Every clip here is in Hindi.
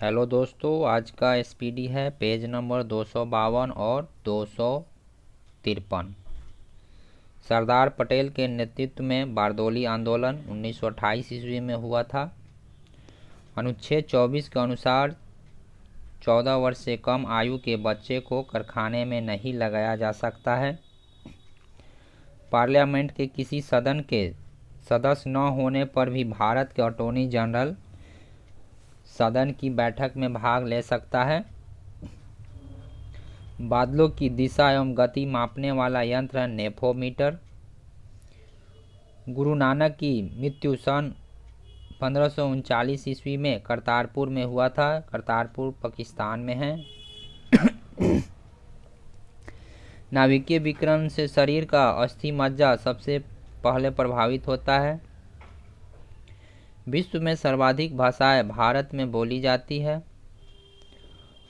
हेलो दोस्तों, आज का एसपीडी है पेज नंबर 252 और 253। सरदार पटेल के नेतृत्व में बारदोली आंदोलन 1928 ईस्वी में हुआ था। अनुच्छेद 24 के अनुसार 14 वर्ष से कम आयु के बच्चे को कारखाने में नहीं लगाया जा सकता है। पार्लियामेंट के किसी सदन के सदस्य न होने पर भी भारत के अटॉर्नी जनरल सदन की बैठक में भाग ले सकता है। बादलों की दिशा एवं गति मापने वाला यंत्र नेफोमीटर। गुरु नानक की मृत्यु सन 1539 ईस्वी में करतारपुर में हुआ था। करतारपुर पाकिस्तान में है। नाभिकीय विकिरण से शरीर का अस्थि मज्जा सबसे पहले प्रभावित होता है। विश्व में सर्वाधिक भाषाएं भारत में बोली जाती है।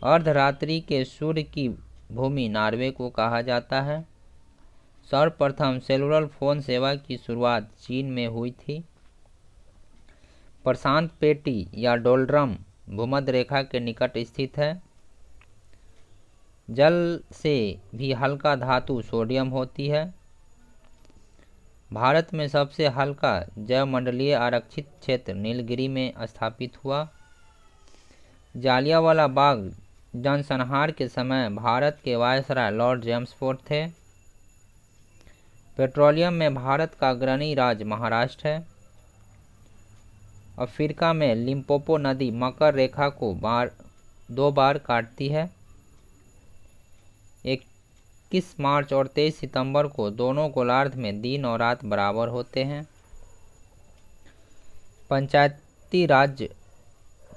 अर्धरात्रि के सूर्य की भूमि नॉर्वे को कहा जाता है। सर्वप्रथम सेलुलर फोन सेवा की शुरुआत चीन में हुई थी। प्रशांत पेटी या डोलड्रम भूमध्य रेखा के निकट स्थित है। जल से भी हल्का धातु सोडियम होती है। भारत में सबसे हल्का जैवमंडलीय आरक्षित क्षेत्र नीलगिरी में स्थापित हुआ। जालियांवाला बाग जनसंहार के समय भारत के वायसराय लॉर्ड चैम्सफोर्ड थे। पेट्रोलियम में भारत का अग्रणी राज्य महाराष्ट्र है। अफ्रीका में लिम्पोपो नदी मकर रेखा को दो बार काटती है। 21 मार्च और 23 सितंबर को दोनों गोलार्ध में दिन और रात बराबर होते हैं। पंचायती राज्य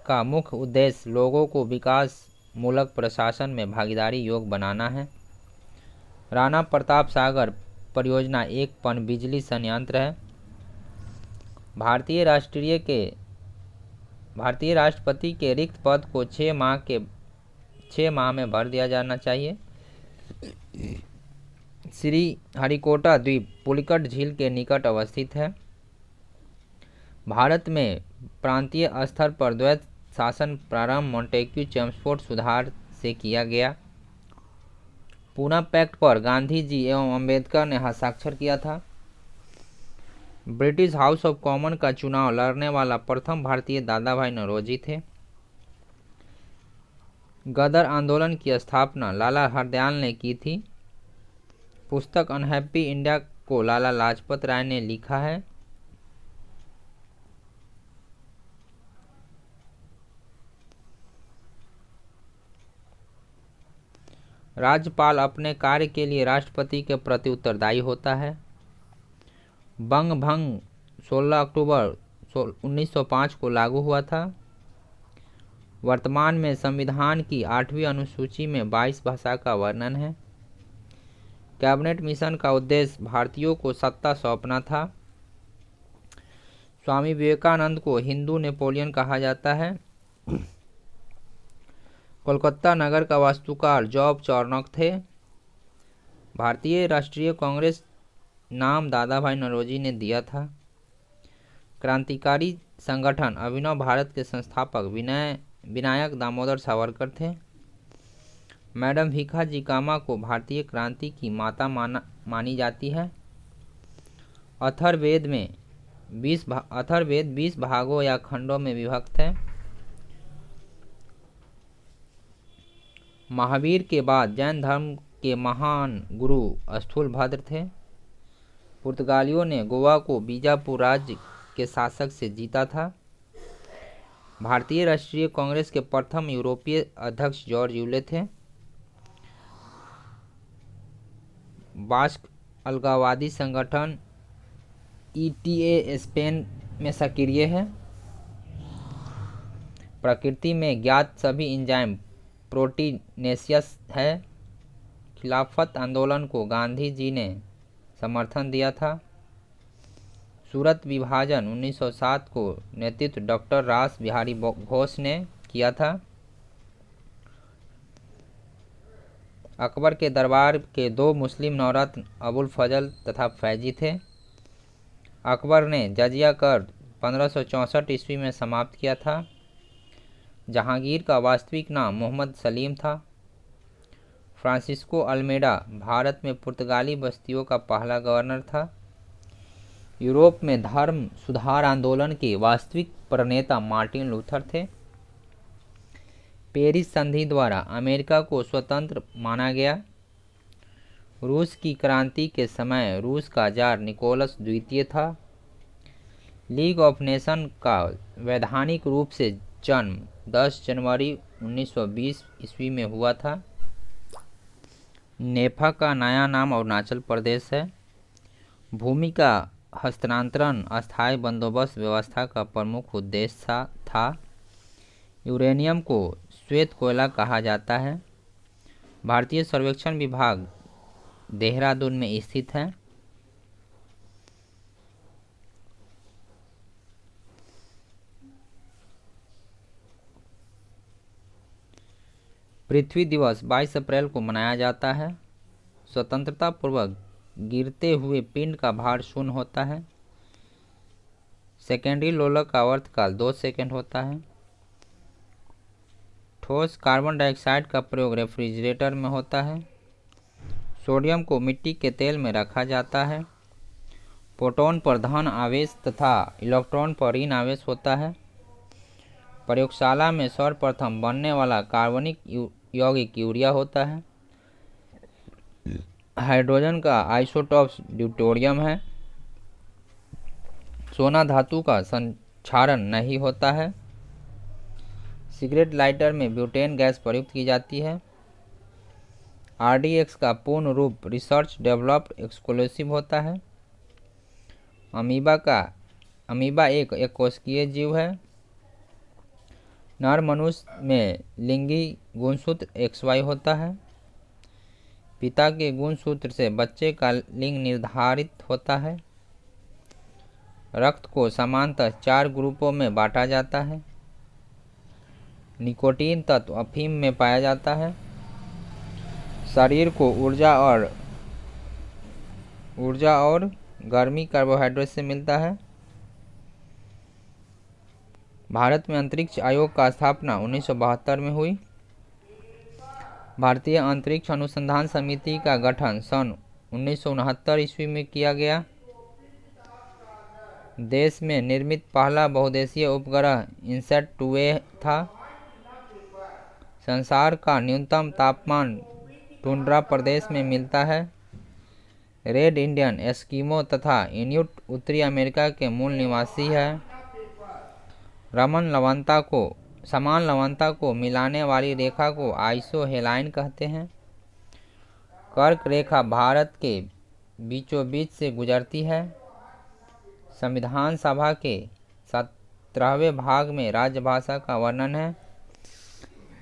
का मुख्य उद्देश्य लोगों को विकास मूलक प्रशासन में भागीदारी योग बनाना है। राणा प्रताप सागर परियोजना एक पनबिजली संयंत्र है। भारतीय राष्ट्रपति के रिक्त पद को 6 माह में भर दिया जाना चाहिए। श्री हरिकोटा द्वीप पुलिकट झील के निकट अवस्थित है। भारत में प्रांतीय स्तर पर द्वैत शासन प्रारंभ मॉन्टेक्यू चैम्सफोर्ड सुधार से किया गया। पूना पैक्ट पर गांधी जी एवं अंबेडकर ने हस्ताक्षर किया था। ब्रिटिश हाउस ऑफ कॉमन का चुनाव लड़ने वाला प्रथम भारतीय दादा भाई नौरोजी थे। गदर आंदोलन की स्थापना लाला हरदयाल ने की थी। पुस्तक अनहैप्पी इंडिया को लाला लाजपत राय ने लिखा है। राज्यपाल अपने कार्य के लिए राष्ट्रपति के प्रति उत्तरदायी होता है। बंग भंग 16 अक्टूबर 1905 को लागू हुआ था। वर्तमान में संविधान की 8वीं अनुसूची में 22 भाषा का वर्णन है। कैबिनेट मिशन का उद्देश्य भारतीयों को सत्ता सौंपना था। स्वामी विवेकानंद को हिंदू नेपोलियन कहा जाता है। कोलकाता नगर का वास्तुकार जॉब चॉर्नॉक थे। भारतीय राष्ट्रीय कांग्रेस नाम दादा भाई नौरोजी ने दिया था। क्रांतिकारी संगठन अभिनव भारत के संस्थापक विनायक दामोदर सावरकर थे। मैडम भीखाजी कामा को भारतीय क्रांति की माता मानी जाती है। अथर्ववेद 20 भागों या खंडों में विभक्त है। महावीर के बाद जैन धर्म के महान गुरु स्थूलभद्र थे। पुर्तगालियों ने गोवा को बीजापुर राज्य के शासक से जीता था। भारतीय राष्ट्रीय कांग्रेस के प्रथम यूरोपीय अध्यक्ष जॉर्ज यूले थे। बास्क अलगाववादी संगठन ETA स्पेन में सक्रिय है। प्रकृति में ज्ञात सभी एंजाइम प्रोटीनेशियस है। खिलाफत आंदोलन को गांधी जी ने समर्थन दिया था। सूरत विभाजन 1907 को नेतृत्व डॉक्टर रास बिहारी घोष ने किया था। अकबर के दरबार के 2 मुस्लिम नौरत्न अबुल फजल तथा फैजी थे। अकबर ने जजिया कर 1564 ईस्वी में समाप्त किया था। जहांगीर का वास्तविक नाम मोहम्मद सलीम था। फ्रांसिस्को अल्मेडा भारत में पुर्तगाली बस्तियों का पहला गवर्नर था। यूरोप में धर्म सुधार आंदोलन के वास्तविक प्रणेता मार्टिन लूथर थे। पेरिस संधि द्वारा अमेरिका को स्वतंत्र माना गया। रूस की क्रांति के समय रूस का जार निकोलस द्वितीय था। लीग ऑफ नेशन का वैधानिक रूप से जन्म 10 जनवरी 1920 ईस्वी में हुआ था। नेफा का नया नाम अरुणाचल प्रदेश है। भूमि का हस्तांतरण अस्थायी बंदोबस्त व्यवस्था का प्रमुख उद्देश्य था। यूरेनियम को श्वेत कोयला कहा जाता है। भारतीय सर्वेक्षण विभाग देहरादून में स्थित है। पृथ्वी दिवस 22 अप्रैल को मनाया जाता है। स्वतंत्रता पूर्वक गिरते हुए पिंड का भार शून्य होता है। सेकेंडरी लोलक का आवर्तकाल 2 सेकंड होता है। ठोस कार्बन डाइऑक्साइड का प्रयोग रेफ्रिजरेटर में होता है। सोडियम को मिट्टी के तेल में रखा जाता है। प्रोटॉन पर धन आवेश तथा इलेक्ट्रॉन पर ऋण आवेश होता है। प्रयोगशाला में सर्वप्रथम बनने वाला कार्बनिक यौगिक यूरिया होता है। हाइड्रोजन का आइसोटॉप ड्यूटेरियम है। सोना धातु का संक्षारण नहीं होता है। सिगरेट लाइटर में ब्यूटेन गैस प्रयुक्त की जाती है। RDX का पूर्ण रूप रिसर्च डेवलप्ड एक्सक्लूसिव होता है। अमीबा एक कोशिकीय जीव है। नर मनुष्य में लिंगी गुणसूत्र XY होता है। पिता के गुणसूत्र से बच्चे का लिंग निर्धारित होता है। रक्त को समानतः 4 ग्रुपों में बांटा जाता है। निकोटीन तत्व अफीम में पाया जाता है। शरीर को ऊर्जा और गर्मी कार्बोहाइड्रेट से मिलता है। भारत में अंतरिक्ष आयोग का स्थापना 1972 में हुई। भारतीय अंतरिक्ष अनुसंधान समिति का गठन सन 1969 ईस्वी में किया गया। देश में निर्मित पहला बहुदेशीय उपग्रह इनसैट 2A था। संसार का न्यूनतम तापमान टुंड्रा प्रदेश में मिलता है। रेड इंडियन, एस्किमो तथा इन्यूट उत्तरी अमेरिका के मूल निवासी है। समान लवणता को मिलाने वाली रेखा को आइसोहेलाइन कहते हैं। कर्क रेखा भारत के बीचों बीच से गुजरती है। संविधान सभा के 17वें भाग में राजभाषा का वर्णन है।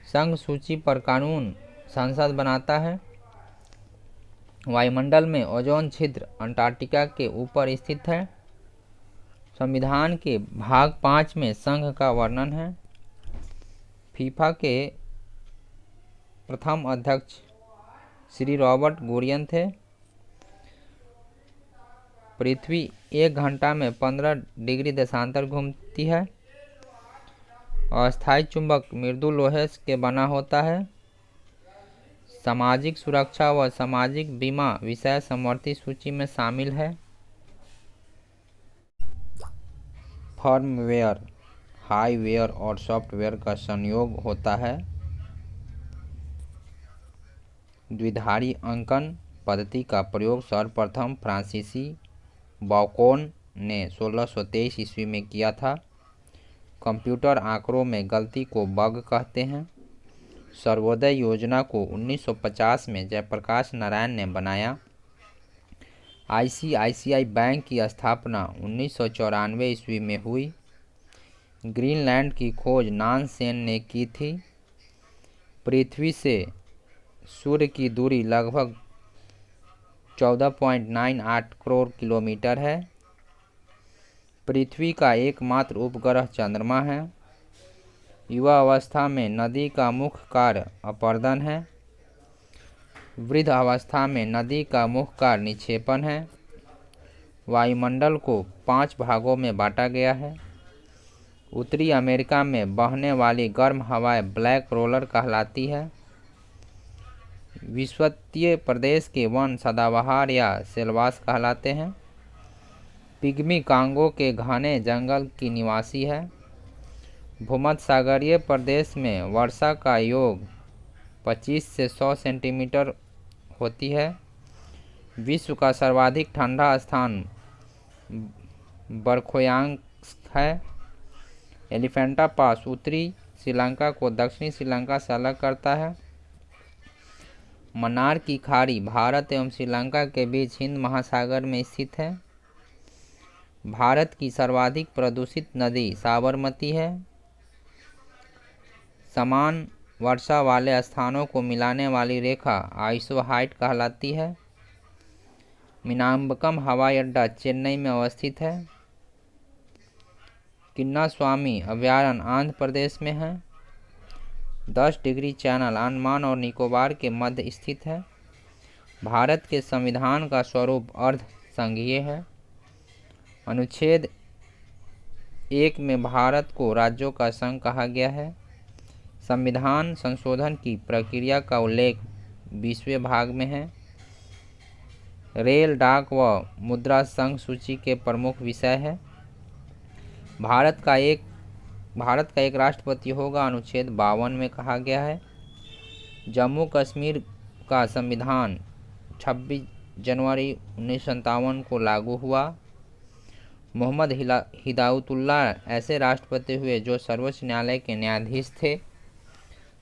संघ सूची पर कानून संसद बनाता है। वायुमंडल में ओजोन छिद्र अंटार्कटिका के ऊपर स्थित है। संविधान के भाग 5 में संघ का वर्णन है। फीफा के प्रथम अध्यक्ष श्री रॉबर्ट गुरियन थे। पृथ्वी 1 घंटा में 15 डिग्री देशांतर घूमती है। अस्थायी चुंबक मृदु लोहे के बना होता है। सामाजिक सुरक्षा व सामाजिक बीमा विषय समवर्ती सूची में शामिल है। फर्मवेयर हार्डवेयर और सॉफ्टवेयर का संयोग होता है। द्विधारी अंकन पद्धति का प्रयोग सर्वप्रथम फ्रांसीसी बौकोन ने 1623 ईस्वी में किया था। कंप्यूटर आंकड़ों में गलती को बग कहते हैं। सर्वोदय योजना को 1950 में जयप्रकाश नारायण ने बनाया। ICICI बैंक की स्थापना 1994 ईस्वी में हुई। ग्रीनलैंड की खोज नानसेन ने की थी। पृथ्वी से सूर्य की दूरी लगभग 14.98 करोड़ किलोमीटर है। पृथ्वी का एकमात्र उपग्रह चंद्रमा है। युवा अवस्था में नदी का मुख्य कार्य अपरदन है। वृद्ध अवस्था में नदी का मुख्य कार्य निक्षेपण है। वायुमंडल को 5 भागों में बांटा गया है। उत्तरी अमेरिका में बहने वाली गर्म हवाएं ब्लैक रोलर कहलाती है। विषुवतीय प्रदेश के वन सदाबहार या सेलवास कहलाते हैं। पिग्मी कांगो के घने जंगल की निवासी है। भूमध्यसागरीय प्रदेश में वर्षा का योग 25 से 100 सेंटीमीटर होती है। विश्व का सर्वाधिक ठंडा स्थान बरखोयांग है। एलिफेंटा पास उत्तरी श्रीलंका को दक्षिणी श्रीलंका से अलग करता है। मन्नार की खाड़ी भारत एवं श्रीलंका के बीच हिंद महासागर में स्थित है। भारत की सर्वाधिक प्रदूषित नदी साबरमती है। समान वर्षा वाले स्थानों को मिलाने वाली रेखा आइसोहाइट कहलाती है। मीनाम्बकम हवाई अड्डा चेन्नई में अवस्थित है। किन्नास्वामी अभयारण्य आंध्र प्रदेश में है। 10 डिग्री चैनल अंडमान और निकोबार के मध्य स्थित है। भारत के संविधान का स्वरूप अर्ध संघीय है। अनुच्छेद 1 में भारत को राज्यों का संघ कहा गया है। संविधान संशोधन की प्रक्रिया का उल्लेख 20वें भाग में है। रेल, डाक व मुद्रा संघ सूची के प्रमुख विषय है। भारत का एक राष्ट्रपति होगा, अनुच्छेद 52 में कहा गया है। जम्मू कश्मीर का संविधान 26 जनवरी 1957 को लागू हुआ। मोहम्मद हिदायतुल्लाह ऐसे राष्ट्रपति हुए जो सर्वोच्च न्यायालय के न्यायाधीश थे।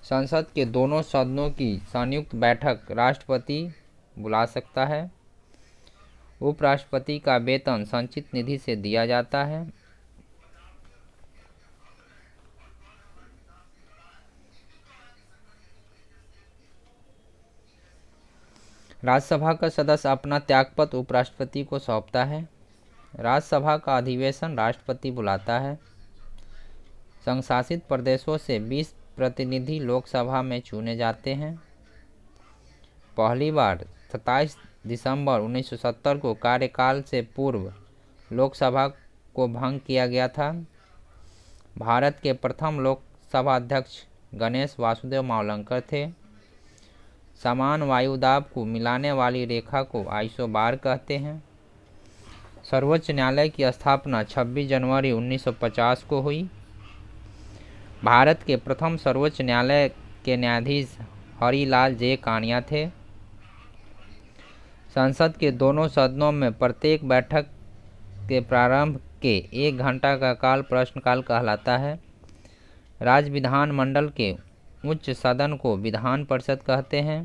संसद के दोनों सदनों की संयुक्त बैठक राष्ट्रपति बुला सकता है। उपराष्ट्रपति का वेतन संचित निधि से दिया जाता है। राज्यसभा का सदस्य अपना त्यागपत्र उपराष्ट्रपति को सौंपता है। राज्यसभा का अधिवेशन राष्ट्रपति बुलाता है। संघ शासित प्रदेशों से 20 प्रतिनिधि लोकसभा में चुने जाते हैं। पहली बार 27 दिसंबर 1970 को कार्यकाल से पूर्व लोकसभा को भंग किया गया था। भारत के प्रथम लोकसभा अध्यक्ष गणेश वासुदेव मावलंकर थे। समान वायुदाब को मिलाने वाली रेखा को आइसोबार कहते हैं। सर्वोच्च न्यायालय की स्थापना 26 जनवरी 1950 को हुई। भारत के प्रथम सर्वोच्च न्यायालय के न्यायाधीश हरिलाल जे कानिया थे। संसद के दोनों सदनों में प्रत्येक बैठक के प्रारंभ के 1 घंटा का काल प्रश्नकाल कहलाता है। राज्य विधानमंडल के उच्च सदन को विधान परिषद कहते हैं।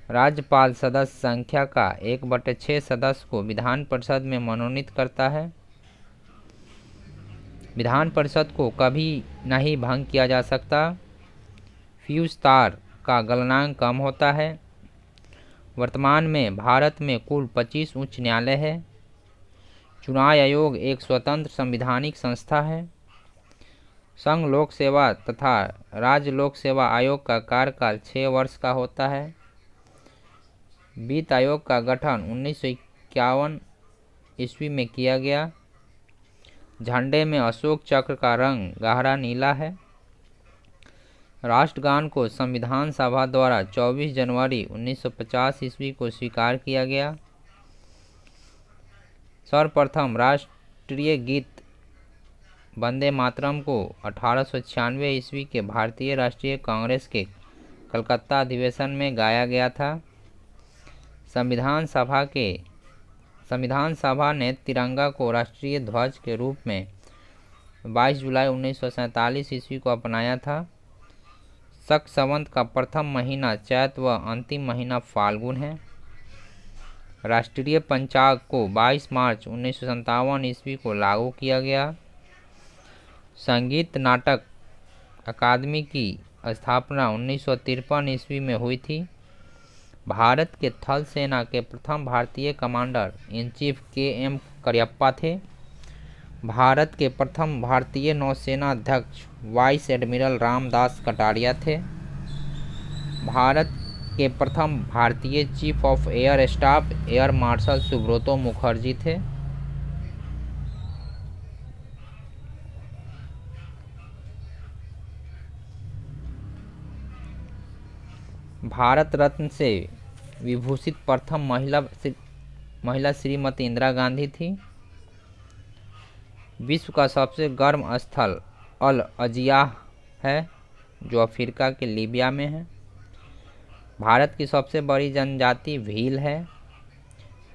राज्यपाल सदस्य संख्या का 1/6 सदस्य को विधान परिषद में मनोनीत करता है। विधान परिषद को कभी नहीं भंग किया जा सकता। फ्यूज तार का गलनांक कम होता है। वर्तमान में भारत में कुल 25 उच्च न्यायालय है। चुनाव आयोग एक स्वतंत्र संवैधानिक संस्था है। संघ लोक सेवा तथा राज्य लोक सेवा आयोग का कार्यकाल 6 वर्ष का होता है। वित्त आयोग का गठन 1951 ईस्वी में किया गया। झंडे में अशोक चक्र का रंग गहरा नीला है। राष्ट्रगान को संविधान सभा द्वारा 24 जनवरी 1950 ईस्वी को स्वीकार किया गया। सर्वप्रथम राष्ट्रीय गीत वंदे मातरम को 1896 ईस्वी के भारतीय राष्ट्रीय कांग्रेस के कलकत्ता अधिवेशन में गाया गया था। संविधान सभा ने तिरंगा को राष्ट्रीय ध्वज के रूप में 22 जुलाई 1947 ईस्वी को अपनाया था। शक संवत का प्रथम महीना चैत व अंतिम महीना फाल्गुन है। राष्ट्रीय पंचांग को 22 मार्च 1957 ईस्वी को लागू किया गया। संगीत नाटक अकादमी की स्थापना 1953 ईस्वी में हुई थी। भारत के थल सेना के प्रथम भारतीय commander in chief KM. Cariappa थे। भारत के प्रथम भारतीय नौसेना अध्यक्ष वाइस एडमिरल रामदास कटारिया थे। भारत के प्रथम भारतीय chief of air staff air marshal Subroto Mukherjee थे। भारत रत्न से विभूषित प्रथम महिला श्रीमती इंदिरा गांधी थी। विश्व का सबसे गर्म स्थल अल अजियाह है जो अफ्रीका के लीबिया में है। भारत की सबसे बड़ी जनजाति भील है।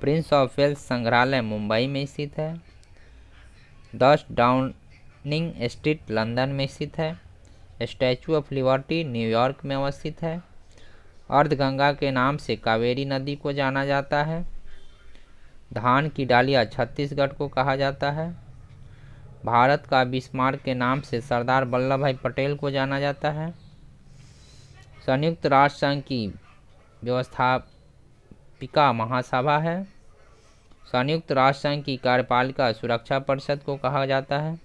प्रिंस ऑफ वेल्स संग्रहालय मुंबई में स्थित है। 10 डाउनिंग स्ट्रीट लंदन में स्थित है। स्टैचू ऑफ लिबर्टी न्यूयॉर्क में अवस्थित है। अर्धगंगा के नाम से कावेरी नदी को जाना जाता है। धान की डालिया छत्तीसगढ़ को कहा जाता है। भारत का बिस्मार्क के नाम से सरदार वल्लभ भाई पटेल को जाना जाता है। संयुक्त राष्ट्र संघ की व्यवस्थापिका महासभा है। संयुक्त राष्ट्र संघ की कार्यपालिका सुरक्षा परिषद को कहा जाता है।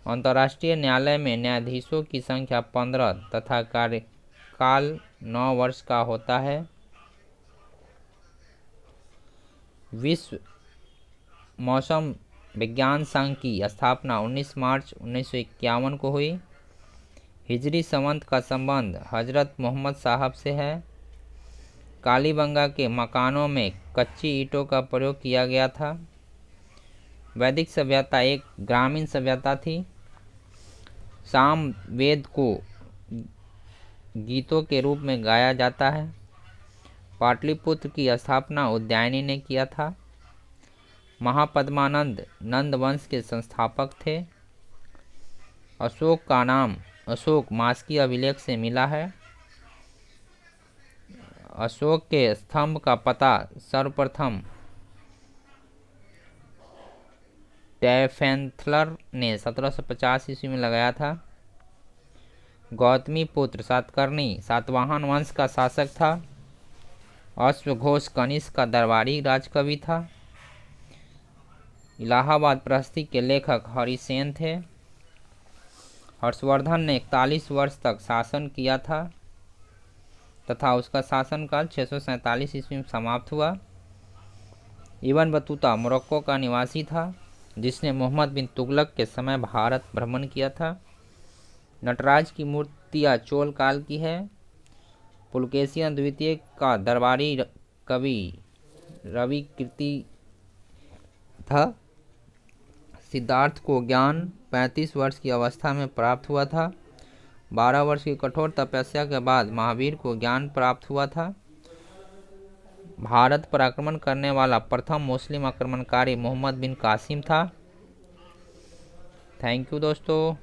अंतर्राष्ट्रीय न्यायालय में न्यायाधीशों की संख्या 15 तथा कार्यकाल 9 वर्ष का होता है। विश्व मौसम विज्ञान संघ की स्थापना 19 मार्च 1951 को हुई। हिजरी संवत का संबंध हजरत मोहम्मद साहब से है। कालीबंगा के मकानों में कच्ची ईंटों का प्रयोग किया गया था। वैदिक सभ्यता एक ग्रामीण सभ्यता थी। साम वेद को गीतों के रूप में गाया जाता है। पाटलिपुत्र की स्थापना उदयनी ने किया था। महापद्मानंद नंद वंश के संस्थापक थे। अशोक का नाम अशोक मास्की अभिलेख से मिला है। अशोक के स्तंभ का पता सर्वप्रथम टैफेंथलर ने 1750 ईस्वी में लगाया था। गौतमी पुत्र सातकर्णी सातवाहन वंश का शासक था। अश्वघोष कनिष्क का दरबारी राजकवि था। इलाहाबाद प्रहस्ती के लेखक हरिसेन थे। हर्षवर्धन ने 41 वर्ष तक शासन किया था तथा उसका शासनकाल 647 ईस्वी में समाप्त हुआ। इब्न बतूता मोरक्को का निवासी था जिसने मोहम्मद बिन तुगलक के समय भारत भ्रमण किया था। नटराज की मूर्तियाँ चोल काल की है। पुलकेशिन द्वितीय का दरबारी कवि रवि कीर्ति था। सिद्धार्थ को ज्ञान 35 वर्ष की अवस्था में प्राप्त हुआ था। 12 वर्ष की कठोर तपस्या के बाद महावीर को ज्ञान प्राप्त हुआ था। भारत पर आक्रमण करने वाला प्रथम मुस्लिम आक्रमणकारी मोहम्मद बिन कासिम था। थैंक यू दोस्तों।